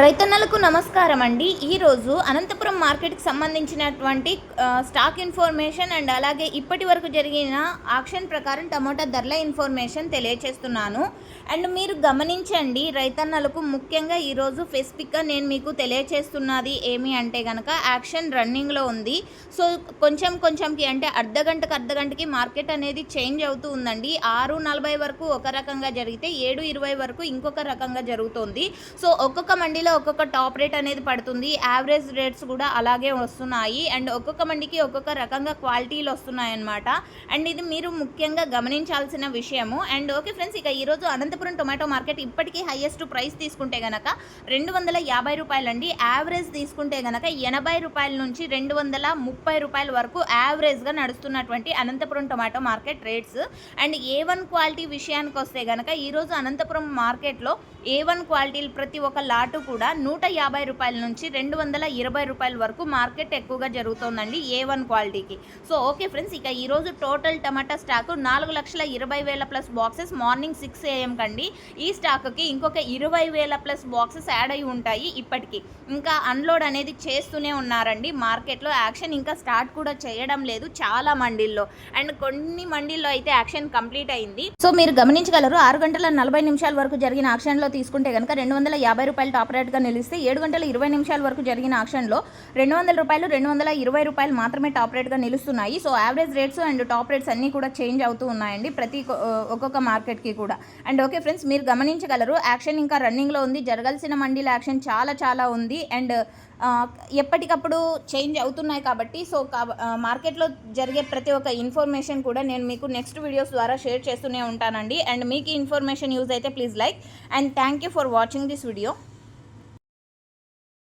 రైతన్నలకు నమస్కారం అండి. ఈరోజు అనంతపురం మార్కెట్కి సంబంధించినటువంటి స్టాక్ ఇన్ఫర్మేషన్ అండ్ అలాగే ఇప్పటి వరకు జరిగిన ఆక్షన్ ప్రకారం టమోటా ధరల ఇన్ఫర్మేషన్ తెలియచేస్తున్నాను. అండ్ మీరు గమనించండి, రైతన్నలకు ముఖ్యంగా ఈరోజు స్పెసిఫిక్గా నేను మీకు తెలియచేస్తున్నది ఏమి అంటే కనుక యాక్షన్ రన్నింగ్లో ఉంది. సో కొంచెంకి అంటే అర్ధగంటకి మార్కెట్ అనేది చేంజ్ అవుతూ ఉందండి. 6:40 వరకు ఒక రకంగా జరిగితే 7:20 వరకు ఇంకొక రకంగా జరుగుతుంది. సో ఒక్కొక్క మండీలో ఒక్కొక్క టాప్ రేట్ అనేది పడుతుంది. యావరేజ్ రేట్స్ కూడా అలాగే వస్తున్నాయి. అండ్ ఒక్కొక్క మండికి ఒక్కొక్క రకంగా క్వాలిటీలు వస్తున్నాయి అన్నమాట. అండ్ ఇది మీరు ముఖ్యంగా గమనించాల్సిన విషయము. అండ్ ఓకే ఫ్రెండ్స్, ఇక ఈరోజు అనంతపురం టొమాటో మార్కెట్ ఇప్పటికీ హైయెస్ట్ ప్రైస్ తీసుకుంటే కనుక 250 రూపాయలండి. యావరేజ్ తీసుకుంటే కనుక 80 రూపాయల నుంచి 230 రూపాయల వరకు యావరేజ్గా నడుస్తున్నటువంటి Anantapuram tomato market rates. And A1 quality విషయానికి వస్తే కనుక ఈరోజు అనంతపురం మార్కెట్లో A1 క్వాలిటీలు ప్రతి ఒక్క లాటు కూడా 150 రూపాయల నుంచి 220 రూపాయల వరకు మార్కెట్ ఎక్కువగా జరుగుతుందండి A1 క్వాలిటీకి. సో ఓకే ఫ్రెండ్స్, ఇక ఈరోజు total tomato stock 4,20,000 plus boxes morning 6 AM కండి. ఈ స్టాక్కి ఇంకొక 20,000 ప్లస్ బాక్సెస్ యాడ్ అయి ఉంటాయి. ఇప్పటికీ ఇంకా అన్లోడ్ అనేది చేస్తూనే ఉన్నారండి. మార్కెట్లో యాక్షన్ ఇంకా స్టార్ట్ కూడా చేయడం లేదు చాలా మండీల్లో. అండ్ కొన్ని మండీల్లో అయితే యాక్షన్ కంప్లీట్ అయింది. సో మీరు గమనించగలరు, 6:40 వరకు జరిగిన యాక్షన్లో తీసుకుంటే కనుక 250 రూపాయలు టాప్ రేట్గా నిలిస్తే 7:20 వరకు జరిగిన ఆక్షన్లో 200 రూపాయలు 220 రూపాయలు మాత్రమే టాప్ రేట్గా నిలుస్తున్నాయి. So average rates and top rates అన్నీ కూడా చేంజ్ అవుతూ ఉన్నాయండి ప్రతి ఒక్కొక్క మార్కెట్కి కూడా. అండ్ ఓకే ఫ్రెండ్స్, మీరు గమనించగలరు, యాక్షన్ ఇంకా రన్నింగ్లో ఉంది. జరగాల్సిన మండీల యాక్షన్ చాలా ఉంది. అండ్ ఎప్పటికప్పుడు చేంజ్ అవుతున్నాయి కాబట్టి సో మార్కెట్లో జరిగే ప్రతి ఒక్క ఇన్ఫర్మేషన్ కూడా నేను మీకు నెక్స్ట్ వీడియోస్ ద్వారా షేర్ చేస్తూనే ఉంటానండి. అండ్ మీకు ఇన్ఫర్మేషన్ యూజ్ అయితే please like and thank you for watching this video.